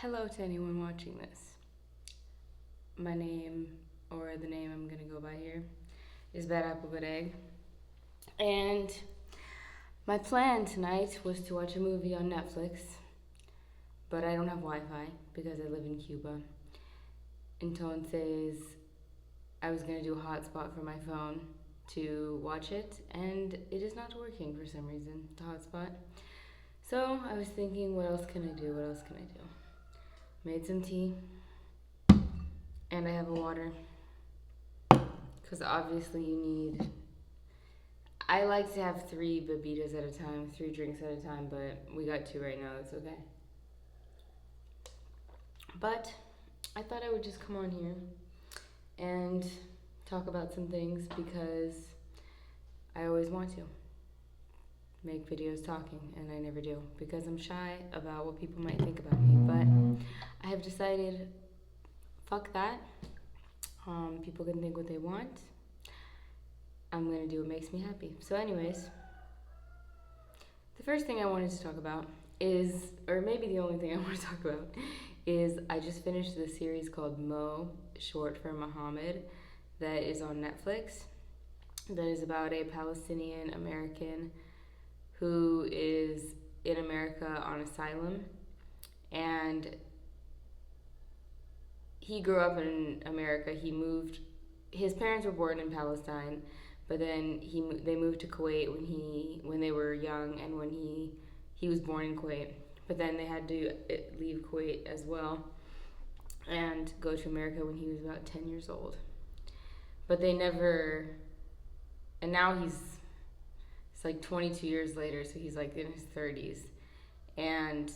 Hello to anyone watching this. My name, or the name I'm gonna go by here, is Bad Apple Good Egg. And my plan tonight was to watch a movie on Netflix, but I don't have Wi Fi because I live in Cuba. Entonces, I was gonna do a hotspot for my phone to watch it, and it is not working for some reason, the hotspot. So I was thinking, what else can I do? What else can I do? Made some tea, and I have a water. Because obviously you need. I like to have 3 bebidas at a time, 3 drinks at a time, but we got 2 right now. That's okay. But I thought I would just come on here and talk about some things because I always want to make videos talking, and I never do because I'm shy about what people might think about me. But I have decided, fuck that. People can think what they want. I'm gonna do what makes me happy. So, anyways, the first thing I wanted to talk about is, or maybe the only thing I want to talk about, is I just finished this series called Mo, short for Muhammad, that is on Netflix. That is about a Palestinian American who is in America on asylum, and he grew up in America. He moved. His parents were born in Palestine, but then they moved to Kuwait when they were young, and when he was born in Kuwait. But then they had to leave Kuwait as well and go to America when he was about 10 years old. But they never. And now it's like 22 years later, so he's like in his 30s, and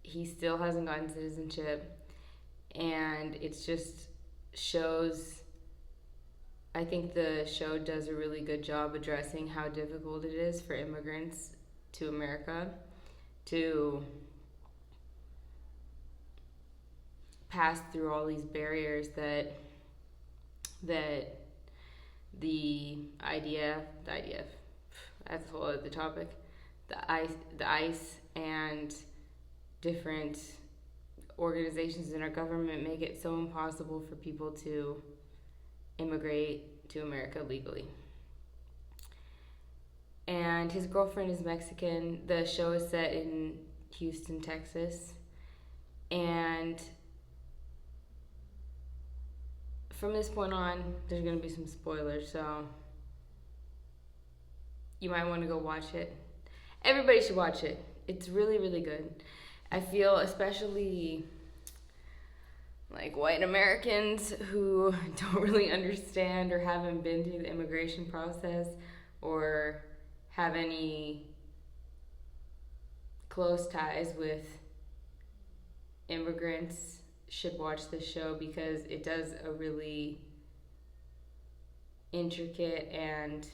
he still hasn't gotten citizenship, and it's just shows. I think the show does a really good job addressing how difficult it is for immigrants to America to pass through all these barriers that the IDF, that's a whole other topic, the ICE and different organizations in our government make it so impossible for people to immigrate to America legally. And his girlfriend is Mexican. The show is set in Houston, Texas. And from this point on, there's going to be some spoilers, so you might want to go watch it. Everybody should watch it. It's really, really good. I feel especially like white Americans who don't really understand or haven't been through the immigration process or have any close ties with immigrants should watch this show because it does a really intricate and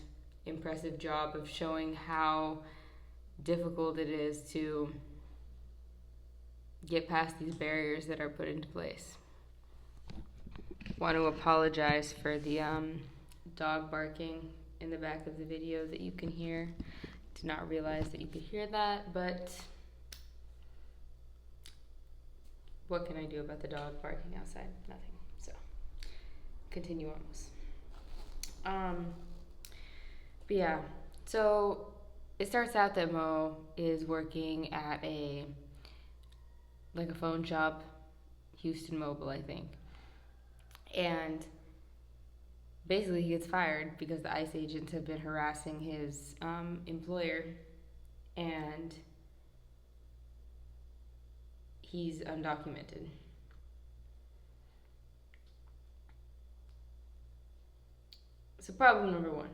impressive job of showing how difficult it is to get past these barriers that are put into place. Want to apologize for the dog barking in the back of the video that you can hear. Did not realize that you could hear that, but what can I do about the dog barking outside? Nothing. So, continue on. But yeah, so it starts out that Mo is working at a phone shop, Houston Mobile, I think. And basically he gets fired because the ICE agents have been harassing his employer, and he's undocumented. So problem number 1.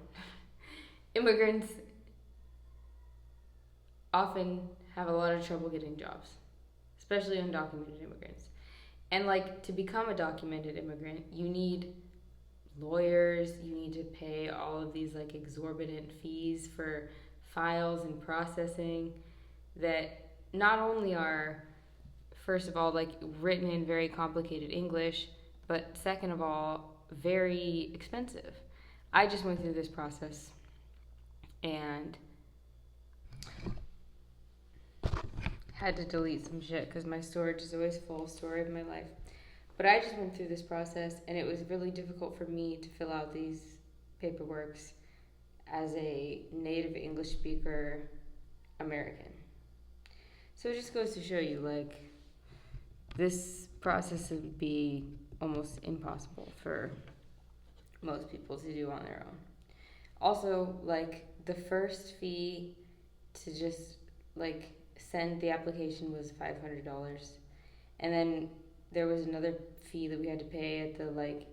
Immigrants often have a lot of trouble getting jobs, especially undocumented immigrants. And to become a documented immigrant, you need lawyers, you need to pay all of these exorbitant fees for files and processing that not only are, first of all, written in very complicated English, but second of all, very expensive. I just went through this process, and had to delete some shit because my storage is always full. Story of my life. But I just went through this process, and it was really difficult for me to fill out these paperworks as a native English speaker American. So it just goes to show you, like, this process would be almost impossible for most people to do on their own. Also, like, the first fee to just, like, send the application was $500. And then there was another fee that we had to pay at the, like,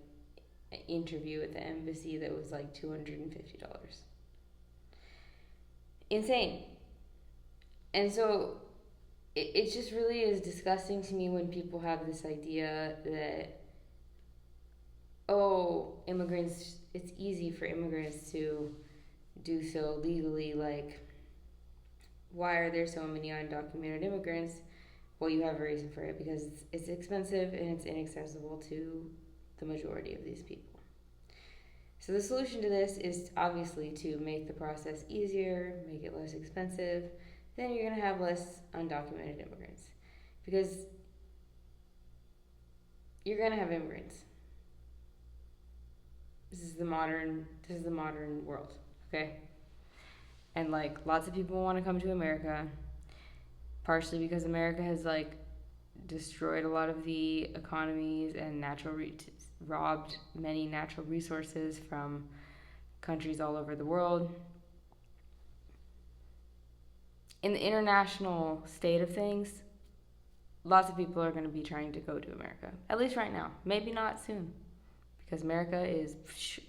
interview at the embassy that was like $250. Insane. And so it just really is disgusting to me when people have this idea that, oh, immigrants, it's easy for immigrants to do so legally. Like, why are there so many undocumented immigrants? Well, you have a reason for it, because it's expensive and it's inaccessible to the majority of these people. So the solution to this is obviously to make the process easier, make it less expensive. Then you're going to have less undocumented immigrants, because you're going to have immigrants. This is the modern world, okay? And, like, lots of people want to come to America, partially because America has, like, destroyed a lot of the economies and robbed many natural resources from countries all over the world. In the international state of things, lots of people are going to be trying to go to America, at least right now. Maybe not soon, because America is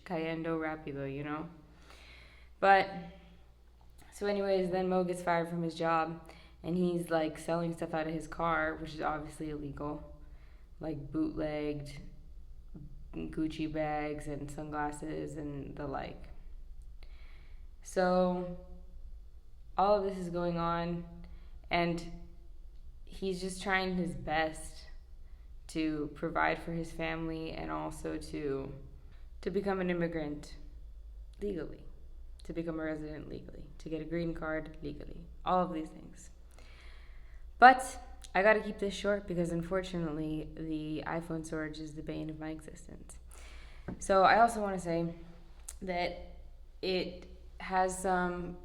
cayendo rápido, you know? But, so anyways, then Mo gets fired from his job, and he's, like, selling stuff out of his car, which is obviously illegal, like bootlegged Gucci bags and sunglasses and the like. So all of this is going on, and he's just trying his best to provide for his family and also to become an immigrant legally, to become a resident legally, to get a green card legally, all of these things. But I gotta keep this short because unfortunately the iPhone storage is the bane of my existence. So I also want to say that it has some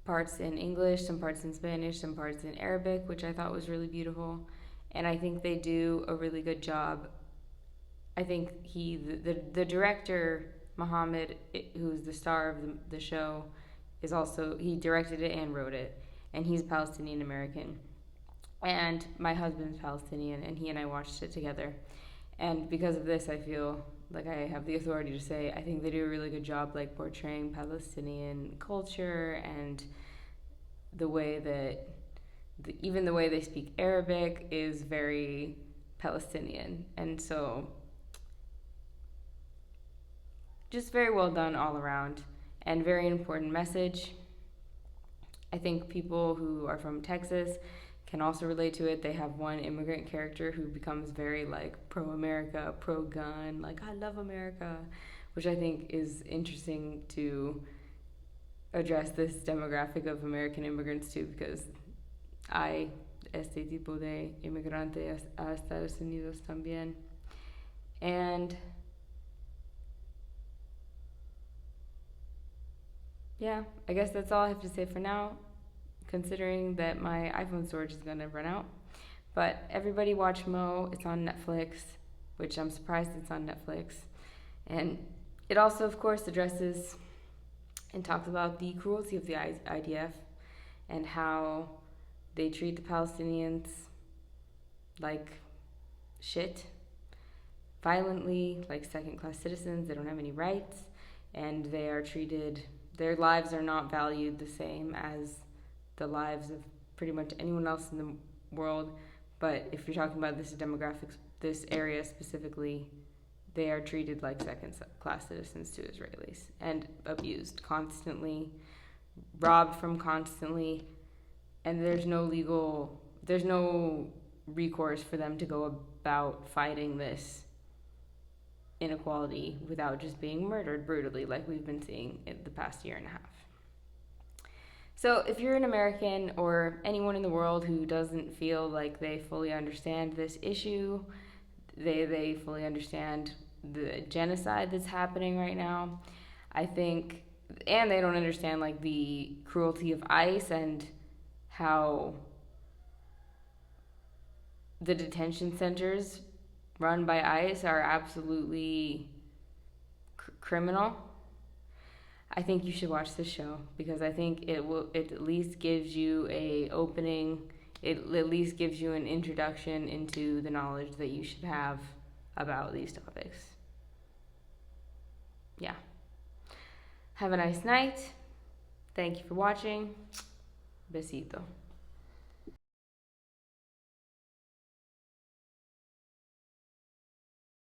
parts in English, some parts in Spanish, some parts in Arabic, which I thought was really beautiful. And I think they do a really good job. I think the director, Mohammed, who's the star of the show, is also, he directed it and wrote it. And he's Palestinian American. And my husband's Palestinian, and he and I watched it together. And because of this, I feel like I have the authority to say I think they do a really good job, like, portraying Palestinian culture and the way that even the way they speak Arabic is very Palestinian. And so just very well done all around, and very important message. I think people who are from Texas can also relate to it. They have one immigrant character who becomes very, like, pro-America, pro-gun, like, I love America, which I think is interesting to address this demographic of American immigrants too, because hay este tipo de inmigrante a Estados Unidos también. And yeah, I guess that's all I have to say for now, considering that my iPhone storage is going to run out. But everybody watch Mo. It's on Netflix, which I'm surprised it's on Netflix. And it also, of course, addresses and talks about the cruelty of the IDF and how they treat the Palestinians like shit, violently, like second-class citizens. They don't have any rights, and they are treated, their lives are not valued the same as the lives of pretty much anyone else in the world. But if you're talking about this demographics, this area specifically, they are treated like second-class citizens to Israelis and abused constantly, robbed from constantly, and there's no recourse for them to go about fighting this inequality without just being murdered brutally, like we've been seeing in the past year and a half. So, if you're an American or anyone in the world who doesn't feel like they fully understand this issue, they fully understand the genocide that's happening right now, I think, and they don't understand like the cruelty of ICE and how the detention centers run by ICE are absolutely criminal. I think you should watch this show because I think it at least gives you a opening. It at least gives you an introduction into the knowledge that you should have about these topics. Yeah. Have a nice night. Thank you for watching. Besito.